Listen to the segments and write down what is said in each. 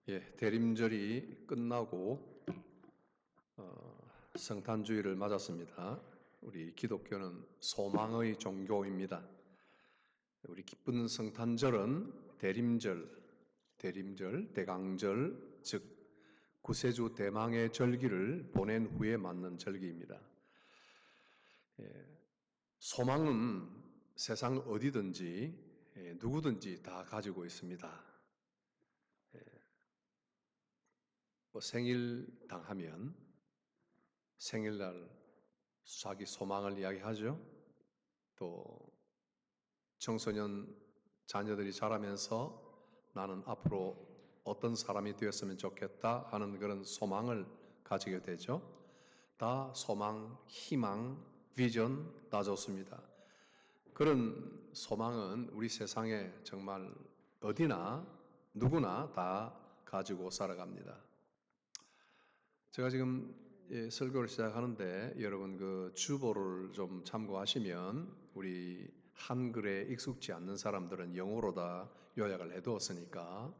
대림절이 끝나고 성탄주의를 맞았습니다. 우리 기독교는 소망의 종교입니다. 우리 기쁜 성탄절은 대림절, 대강절, 즉 구세주 대망의 절기를 보낸 후에 맞는 절기입니다. 소망은 세상 어디든지 누구든지 다 가지고 있습니다. 생일 당하면 생일날 자기 소망을 이야기하죠. 또 청소년 자녀들이 자라면서 나는 앞으로 어떤 사람이 되었으면 좋겠다 하는 그런 소망을 가지게 되죠. 다 소망, 희망, 비전 다 좋습니다. 그런 소망은 우리 세상에 정말 어디나 누구나 다 가지고 살아갑니다. 제가 지금 설교를 시작하는데 여러분 그 주보를 좀 참고하시면 우리 한글에 익숙지 않는 사람들은 영어로 다 요약을 해두었으니까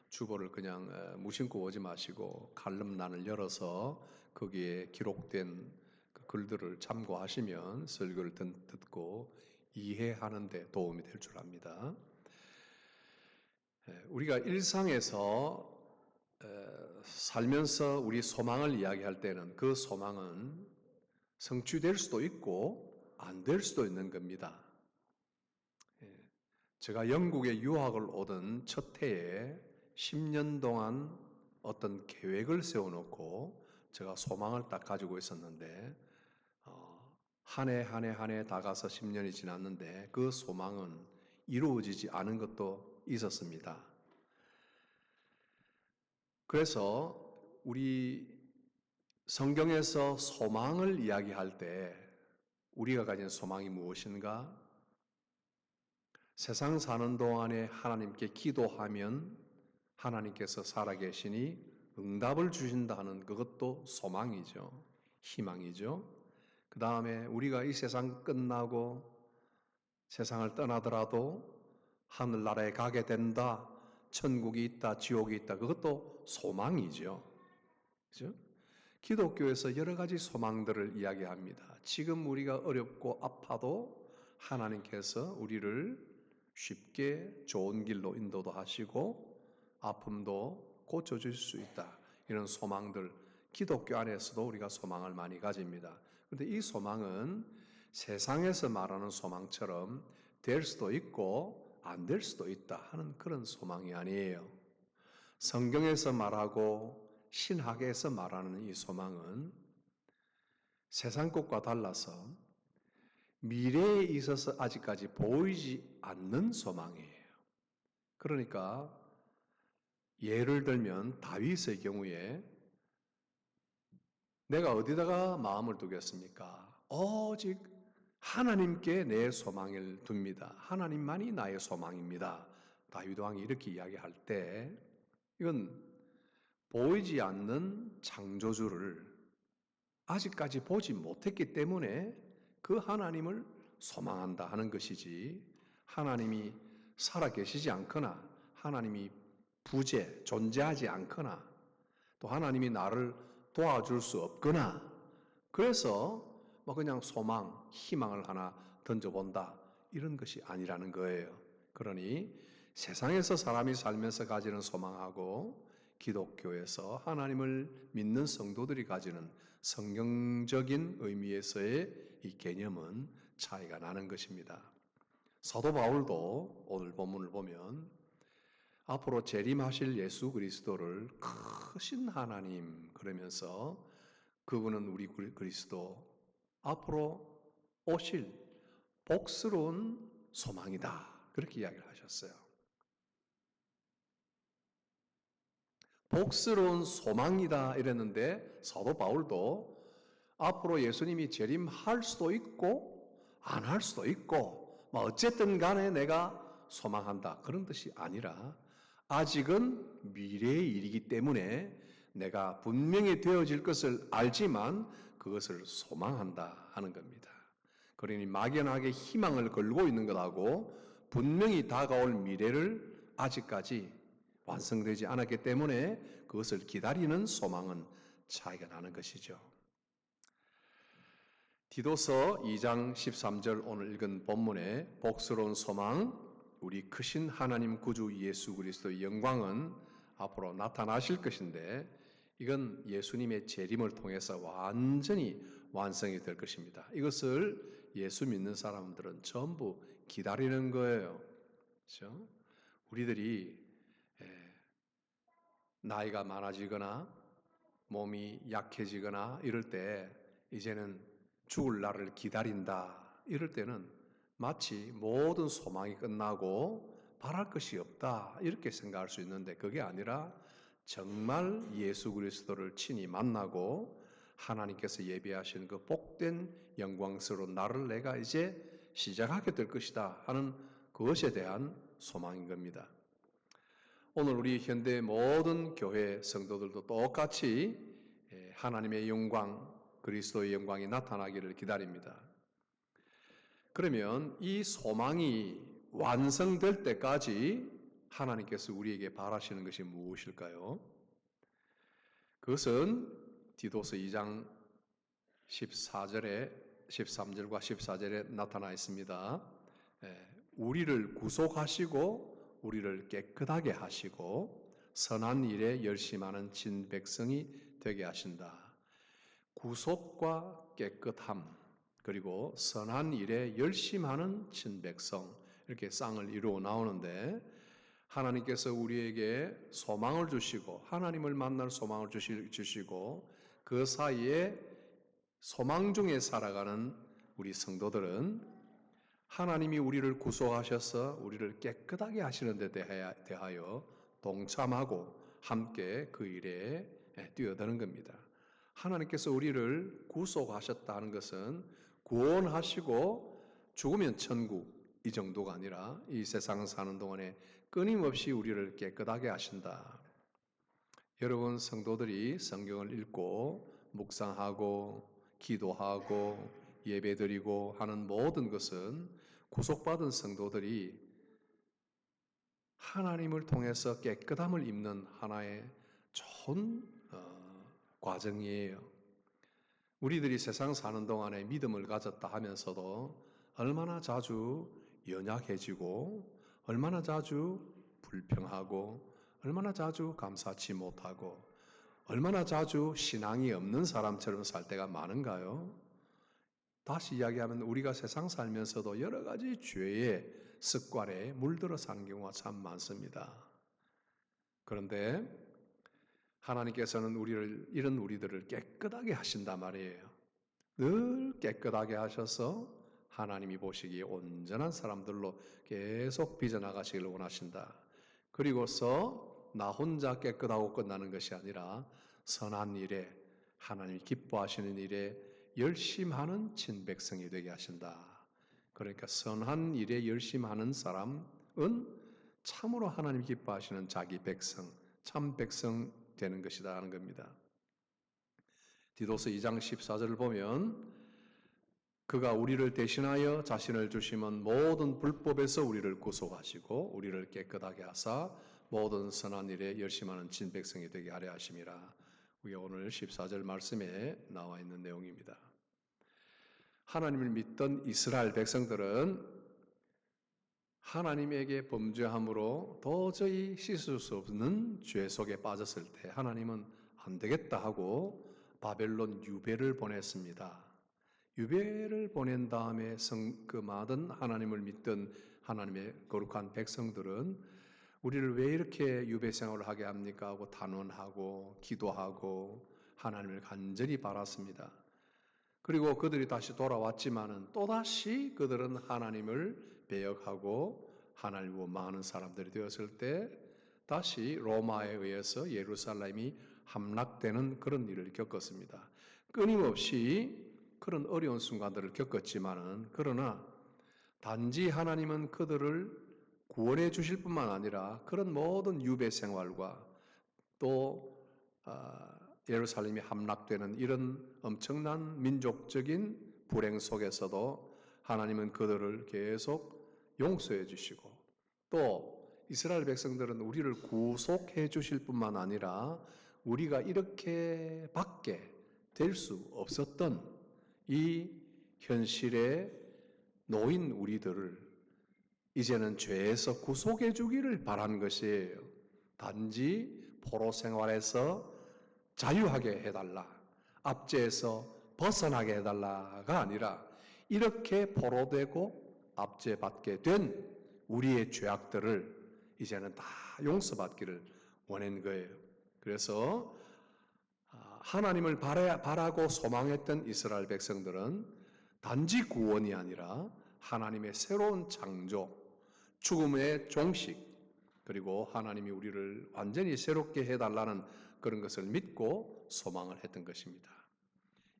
주보를 그냥 무심코 오지 마시고 칼럼란을 열어서 거기에 기록된 그 글들을 참고하시면 설교를 듣고 이해하는 데 도움이 될 줄 압니다. 우리가 일상에서 살면서 우리 소망을 이야기할 때는 그 소망은 성취될 수도 있고 안 될 수도 있는 겁니다. 제가 영국에 유학을 오던 첫 해에 10년 동안 어떤 계획을 세워놓고 제가 소망을 딱 가지고 있었는데 한 해 다가서 10년이 지났는데 그 소망은 이루어지지 않은 것도 있었습니다. 그래서 우리 성경에서 소망을 이야기할 때 우리가 가진 소망이 무엇인가? 세상 사는 동안에 하나님께 기도하면 하나님께서 살아계시니 응답을 주신다 하는 그것도 소망이죠. 희망이죠. 그 다음에 우리가 이 세상 끝나고 세상을 떠나더라도 하늘나라에 가게 된다. 천국이 있다, 지옥이 있다. 그것도 소망이죠. 그죠? 기독교에서 여러 가지 소망들을 이야기합니다. 지금 우리가 어렵고 아파도 하나님께서 우리를 쉽게 좋은 길로 인도도 하시고 아픔도 고쳐줄 수 있다. 이런 소망들, 기독교 안에서도 우리가 소망을 많이 가집니다. 그런데 이 소망은 세상에서 말하는 소망처럼 될 수도 있고 안 될 수도 있다 하는 그런 소망이 아니에요. 성경에서 말하고 신학에서 말하는 이 소망은 세상 것과 달라서 미래에 있어서 아직까지 보이지 않는 소망이에요. 그러니까 예를 들면 다윗의 경우에 내가 어디다가 마음을 두겠습니까? 오직 하나님께 내 소망을 둡니다. 하나님만이 나의 소망입니다. 다윗 왕이 이렇게 이야기할 때 이건 보이지 않는 창조주를 아직까지 보지 못했기 때문에 그 하나님을 소망한다 하는 것이지 하나님이 살아계시지 않거나 하나님이 존재하지 않거나 또 하나님이 나를 도와줄 수 없거나 그래서 그냥 소망, 희망을 하나 던져본다 이런 것이 아니라는 거예요. 그러니 세상에서 사람이 살면서 가지는 소망하고 기독교에서 하나님을 믿는 성도들이 가지는 성경적인 의미에서의 이 개념은 차이가 나는 것입니다. 사도 바울도 오늘 본문을 보면 앞으로 재림하실 예수 그리스도를 크신 하나님 그러면서 그분은 우리 그리스도 앞으로 오실 복스러운 소망이다 그렇게 이야기를 하셨어요. 복스러운 소망이다 이랬는데 사도 바울도 앞으로 예수님이 재림할 수도 있고 안 할 수도 있고 어쨌든 간에 내가 소망한다 그런 뜻이 아니라 아직은 미래의 일이기 때문에 내가 분명히 되어질 것을 알지만 그것을 소망한다 하는 겁니다. 그러니 막연하게 희망을 걸고 있는 것하고 분명히 다가올 미래를 아직까지 완성되지 않았기 때문에 그것을 기다리는 소망은 차이가 나는 것이죠. 디도서 2장 13절 오늘 읽은 본문의 복스러운 소망, 우리 크신 하나님 구주 예수 그리스도의 영광은 앞으로 나타나실 것인데 이건 예수님의 재림을 통해서 완전히 완성이 될 것입니다. 이것을 예수 믿는 사람들은 전부 기다리는 거예요. 그렇죠? 우리들이 나이가 많아지거나 몸이 약해지거나 이럴 때 이제는 죽을 날을 기다린다 이럴 때는 마치 모든 소망이 끝나고 바랄 것이 없다 이렇게 생각할 수 있는데 그게 아니라 정말 예수 그리스도를 친히 만나고 하나님께서 예비하신 그 복된 영광스러운 날을 내가 이제 시작하게 될 것이다 하는 그것에 대한 소망인 겁니다. 오늘 우리 현대 모든 교회 성도들도 똑같이 하나님의 영광, 그리스도의 영광이 나타나기를 기다립니다. 그러면 이 소망이 완성될 때까지 하나님께서 우리에게 바라시는 것이 무엇일까요? 그것은 디도서 2장 13절과 14절에 나타나 있습니다. 우리를 구속하시고 우리를 깨끗하게 하시고 선한 일에 열심하는 진 백성이 되게 하신다. 구속과 깨끗함 그리고 선한 일에 열심하는 진 백성 이렇게 쌍을 이루어 나오는데 하나님께서 우리에게 소망을 주시고 하나님을 만날 소망을 주시고 그 사이에 소망 중에 살아가는 우리 성도들은 하나님이 우리를 구속하셔서 우리를 깨끗하게 하시는 데 대하여 동참하고 함께 그 일에 뛰어드는 겁니다. 하나님께서 우리를 구속하셨다는 것은 구원하시고 죽으면 천국 이 정도가 아니라 이 세상 사는 동안에 끊임없이 우리를 깨끗하게 하신다. 여러분 성도들이 성경을 읽고 묵상하고 기도하고 예배드리고 하는 모든 것은 구속받은 성도들이 하나님을 통해서 깨끗함을 입는 하나의 좋은 과정이에요. 우리들이 세상 사는 동안에 믿음을 가졌다 하면서도 얼마나 자주 연약해지고 얼마나 자주 불평하고 얼마나 자주 감사치 못하고 얼마나 자주 신앙이 없는 사람처럼 살 때가 많은가요? 다시 이야기하면 우리가 세상 살면서도 여러 가지 죄의 습관에 물들어 사는 경우가 참 많습니다. 그런데 하나님께서는 이런 우리들을 깨끗하게 하신단 말이에요. 늘 깨끗하게 하셔서 하나님이 보시기에 온전한 사람들로 계속 빚어나가시기를 원하신다. 그리고서 나 혼자 깨끗하고 끝나는 것이 아니라 선한 일에 하나님이 기뻐하시는 일에 열심하는 친백성이 되게 하신다. 그러니까 선한 일에 열심하는 사람은 참으로 하나님 기뻐하시는 자기 백성, 참 백성 되는 것이다 하는 겁니다. 디도서 2장 14절을 보면 그가 우리를 대신하여 자신을 주심은 모든 불법에서 우리를 구속하시고 우리를 깨끗하게 하사 모든 선한 일에 열심하는 진백성이 되게 하려 하심이라. 우리가 오늘 14절 말씀에 나와 있는 내용입니다. 하나님을 믿던 이스라엘 백성들은 하나님에게 범죄함으로 도저히 씻을 수 없는 죄 속에 빠졌을 때 하나님은 안 되겠다 하고 바벨론 유배를 보냈습니다. 유배를 보낸 다음에 그 많은 하나님을 믿던 하나님의 거룩한 백성들은 우리를 왜 이렇게 유배 생활을 하게 합니까? 하고 단언하고 기도하고 하나님을 간절히 바랐습니다. 그리고 그들이 다시 돌아왔지만은 또다시 그들은 하나님을 배역하고 하나님을 원망하는 사람들이 되었을 때 다시 로마에 의해서 예루살렘이 함락되는 그런 일을 겪었습니다. 끊임없이 그런 어려운 순간들을 겪었지만은 그러나 단지 하나님은 그들을 구원해 주실 뿐만 아니라 그런 모든 유배 생활과 또 예루살렘이 함락되는 이런 엄청난 민족적인 불행 속에서도 하나님은 그들을 계속 용서해 주시고 또 이스라엘 백성들은 우리를 구속해 주실 뿐만 아니라 우리가 이렇게밖에 될 수 없었던 이 현실에 놓인 우리들을 이제는 죄에서 구속해 주기를 바란 것이에요. 단지 포로 생활에서 자유하게 해달라, 압제에서 벗어나게 해달라가 아니라 이렇게 포로되고 압제받게 된 우리의 죄악들을 이제는 다 용서받기를 원한 거예요. 그래서 하나님을 바라고 소망했던 이스라엘 백성들은 단지 구원이 아니라 하나님의 새로운 창조, 죽음의 종식, 그리고 하나님이 우리를 완전히 새롭게 해달라는 그런 것을 믿고 소망을 했던 것입니다.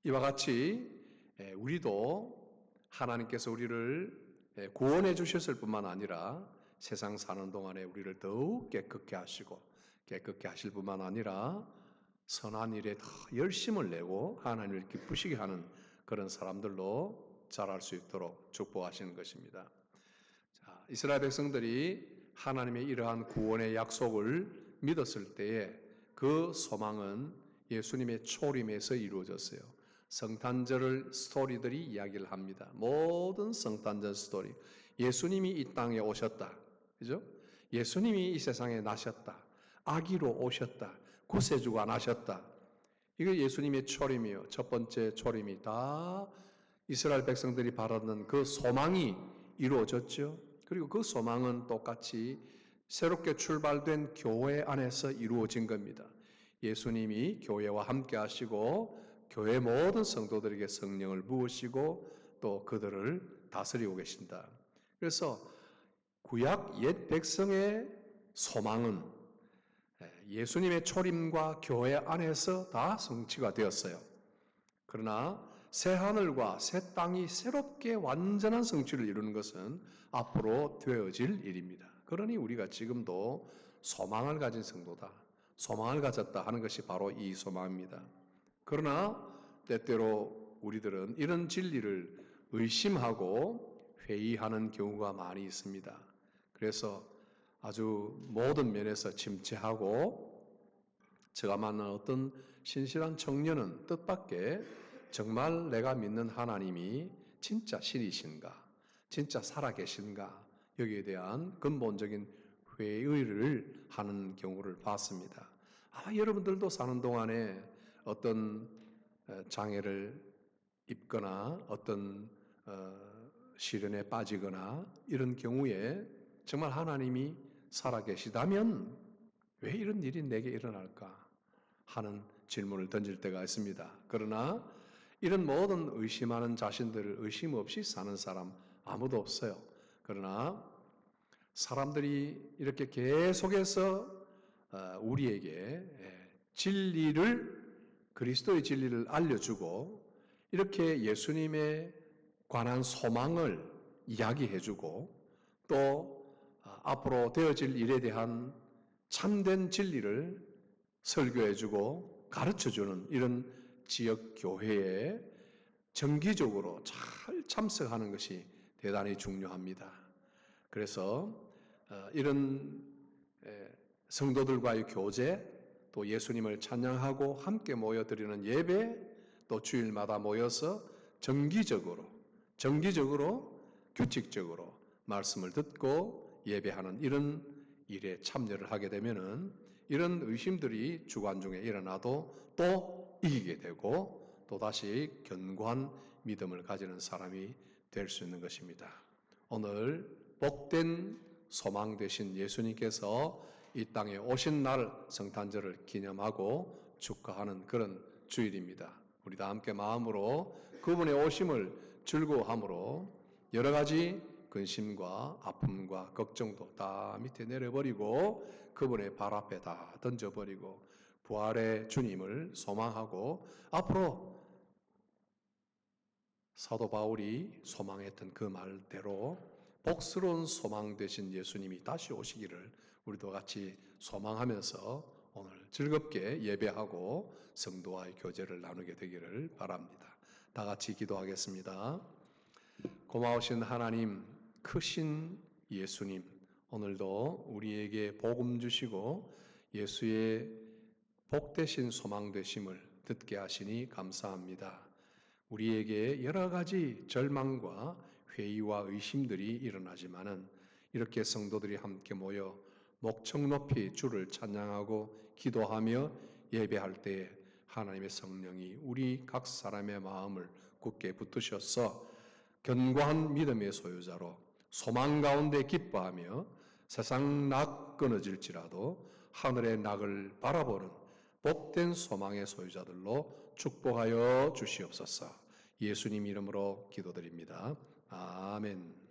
이와 같이 우리도 하나님께서 우리를 구원해 주셨을 뿐만 아니라 세상 사는 동안에 우리를 더욱 깨끗게 하시고 깨끗게 하실 뿐만 아니라 선한 일에 더 열심을 내고 하나님을 기쁘시게 하는 그런 사람들로 자랄 수 있도록 축복하시는 것입니다. 자, 이스라엘 백성들이 하나님의 이러한 구원의 약속을 믿었을 때에 그 소망은 예수님의 초림에서 이루어졌어요. 성탄절 스토리들이 이야기를 합니다. 모든 성탄절 스토리. 예수님이 이 땅에 오셨다. 그죠? 예수님이 이 세상에 나셨다. 아기로 오셨다. 구세주가 나셨다. 이거 예수님의 초림이요. 첫 번째 초림이 다 이스라엘 백성들이 바라는 그 소망이 이루어졌죠. 그리고 그 소망은 똑같이 새롭게 출발된 교회 안에서 이루어진 겁니다. 예수님이 교회와 함께 하시고 교회 모든 성도들에게 성령을 부으시고 또 그들을 다스리고 계신다. 그래서 구약 옛 백성의 소망은 예수님의 초림과 교회 안에서 다 성취가 되었어요. 그러나 새 하늘과 새 땅이 새롭게 완전한 성취를 이루는 것은 앞으로 되어질 일입니다. 그러니 우리가 지금도 소망을 가진 성도다, 소망을 가졌다 하는 것이 바로 이 소망입니다. 그러나 때때로 우리들은 이런 진리를 의심하고 회의하는 경우가 많이 있습니다. 그래서 아주 모든 면에서 침체하고 제가 만난 어떤 신실한 청년은 뜻밖의 정말 내가 믿는 하나님이 진짜 신이신가, 진짜 살아계신가 여기에 대한 근본적인 회의를 하는 경우를 봤습니다. 아마 여러분들도 사는 동안에 어떤 장애를 입거나 어떤 시련에 빠지거나 이런 경우에 정말 하나님이 살아계시다면 왜 이런 일이 내게 일어날까 하는 질문을 던질 때가 있습니다. 그러나 이런 모든 의심하는 자신들을 의심 없이 사는 사람 아무도 없어요. 그러나 사람들이 이렇게 계속해서 우리에게 진리를, 그리스도의 진리를 알려주고 이렇게 예수님에 관한 소망을 이야기해주고 또 앞으로 되어질 일에 대한 참된 진리를 설교해주고 가르쳐주는 이런 지역 교회에 정기적으로 잘 참석하는 것이 대단히 중요합니다. 그래서 이런 성도들과의 교제, 또 예수님을 찬양하고 함께 모여드리는 예배, 또 주일마다 모여서 정기적으로 규칙적으로 말씀을 듣고 예배하는 이런 일에 참여를 하게 되면은 이런 의심들이 주간 중에 일어나도 또 이기게 되고 또다시 견고한 믿음을 가지는 사람이 될 수 있는 것입니다. 오늘 복된 소망 되신 예수님께서 이 땅에 오신 날 성탄절을 기념하고 축하하는 그런 주일입니다. 우리 다 함께 마음으로 그분의 오심을 즐거워함으로 여러 가지 근심과 아픔과 걱정도 다 밑에 내려버리고 그분의 발 앞에 다 던져버리고 부활의 주님을 소망하고 앞으로 사도 바울이 소망했던 그 말대로 복스러운 소망 되신 예수님이 다시 오시기를 우리도 같이 소망하면서 오늘 즐겁게 예배하고 성도와의 교제를 나누게 되기를 바랍니다. 다 같이 기도하겠습니다. 고마우신 하나님, 크신 예수님, 오늘도 우리에게 복음 주시고 예수의 복되신 소망 되심을 듣게 하시니 감사합니다. 우리에게 여러 가지 절망과 회의와 의심들이 일어나지만은 이렇게 성도들이 함께 모여 목청 높이 주를 찬양하고 기도하며 예배할 때에 하나님의 성령이 우리 각 사람의 마음을 굳게 붙드셔서 견고한 믿음의 소유자로 소망 가운데 기뻐하며 세상 낙 끊어질지라도 하늘의 낙을 바라보는 복된 소망의 소유자들로 축복하여 주시옵소서. 예수님 이름으로 기도드립니다. 아멘.